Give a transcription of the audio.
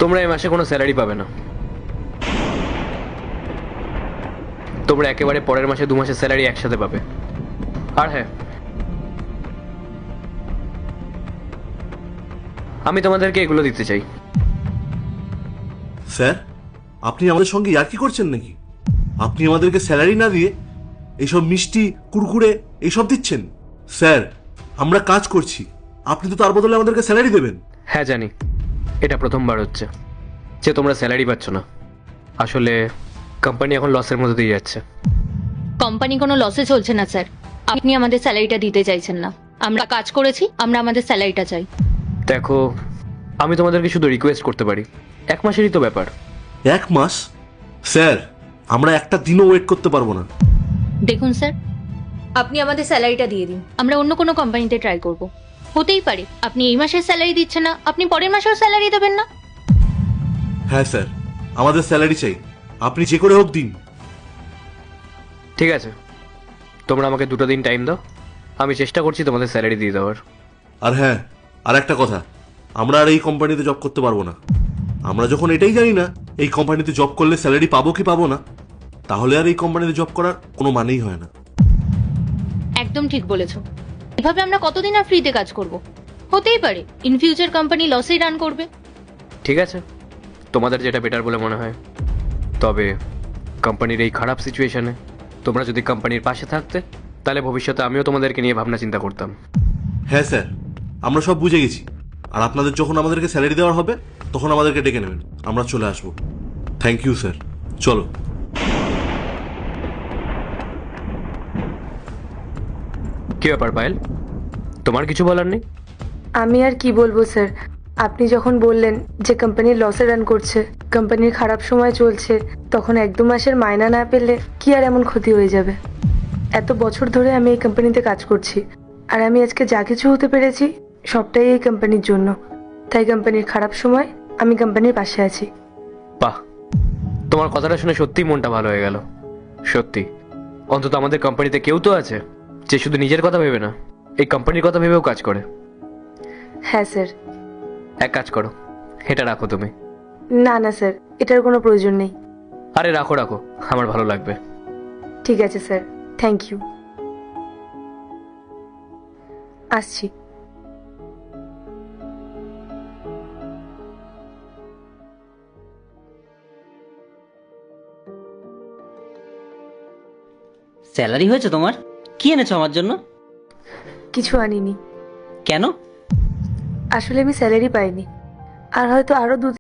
তোমরা এই মাসে কোনো স্যালারি পাবে না। তোমরা একেবারে পরের মাসে 2 মাসের স্যালারি একসাথে পাবে। আর হ্যাঁ, আমি তোমাদেরকে এগুলো দিতে চাই। স্যার, আপনি আমাদের সঙ্গে ইয়ার্কি করছেন নাকি? আপনি আমাদেরকে স্যালারি না দিয়ে এইসব মিষ্টি, কুরকুরে এইসব দিচ্ছেন? স্যার, আমরা কাজ করছি, আপনি তো তার বদলে আমাদেরকে স্যালারি দেবেন। হ্যাঁ জানি, এটা প্রথমবার হচ্ছে যে তোমরা স্যালারি পাচ্ছ না। আসলে কোম্পানি এখন লসের মধ্যে দিয়ে যাচ্ছে। কোম্পানি কোনো লসে চলছে না স্যার, আপনি আমাদের স্যালারিটা দিতে চাইছেন না। আমরা কাজ করেছি, আমরা আমাদের স্যালারিটা চাই। দেখো, আমি তোমাদেরকে শুধু রিকোয়েস্ট করতে পারি, 1 মাসেরই তো ব্যাপার। 1 মাস? স্যার, আমরা একটা দিনও ওয়েট করতে পারবো না। দেখুন স্যার, আপনি আমাদের স্যালারিটা দিয়ে দিন, আমরা অন্য কোনো কোম্পানিতে ট্রাই করব। হতেই পারে আপনি এই মাসের স্যালারি দিচ্ছেন না, আপনি পরের মাসেও স্যালারি দেবেন না। হ্যাঁ স্যার, আমাদের স্যালারি চাই, আপনি যে করে হোক দিন। ঠিক আছে, তোমরা আমাকে 2টো দিন টাইম দাও, আমি চেষ্টা করছি তোমাদের স্যালারি দিয়ে দেওয়ার। আর হ্যাঁ, আর একটা কথা, আমরা আর এই কোম্পানিতে জব করতে পারবো না। আমরা যখন এটাই জানি না এই কোম্পানিতে জব করলে স্যালারি পাবো কি পাবো না, তাহলে আর এই কোম্পানিতে জব করার কোনো মানেই হয় না। একদম ঠিক বলেছো, এভাবে আমরা কতদিন আর ফ্রিতে কাজ করব? হতেই পারে ইন ফিউচার কোম্পানি লসেই রান করবে। ঠিক আছে, তোমাদের যেটা বেটার বলে মনে হয়। তবে কোম্পানির এই খারাপ সিচুয়েশনে তোমরা যদি কোম্পানির পাশে থাকতে, তাহলে ভবিষ্যতে আমিও তোমাদেরকে নিয়ে ভাবনা চিন্তা করতাম। হ্যাঁ স্যার, আমরা সব বুঝে গেছি। আর আপনাদের যখন আমাদেরকে স্যালারি দেওয়ার হবে তখন আমাদেরকে ডেকে নেবেন, আমরা চলে আসবো। থ্যাংক ইউ স্যার, চলো। কি ব্যাপার পায়েল, তোমার কিছু বলার নেই? আমি আর কি বলবো স্যার, আপনি যখন বললেন যে কোম্পানি লসে রান করছে, কোম্পানির খারাপ সময় চলছে, তখন 1-2 মাসের মাইনা না পেলে কি আর এমন ক্ষতি হয়ে যাবে? এত বছর ধরে আমি এই কোম্পানিতে কাজ করছি, আর আমি আজকে যা কিছু হতে পেরেছি সবটাই এই কোম্পানির জন্য। তাই কোম্পানির খারাপ সময় আমি কোম্পানির পাশে আছি। বাহ, তোমার কথাটা শুনে সত্যিই মনটা ভালো হয়ে গেল। সত্যি, অন্তত আমাদের কোম্পানিতে কেউ তো আছে যে শুধু নিজের কথা ভেবে না, এই কোম্পানির কথা ভেবেও কাজ করে। হ্যাঁ স্যার। এক কাজ করো, এটা রাখো তুমি। না না স্যার, এটার কোনো প্রয়োজন নেই। আরে রাখো রাখো, আমার ভালো লাগবে। ঠিক আছে স্যার, থ্যাংক ইউ। আসছি। স্যালারি হয়েছে তোমার? কি এনেছো আমার জন্য? কিছু আনিনি। কেন? আসলে আমি স্যালারি পাইনি, আর হয়তো আরো 2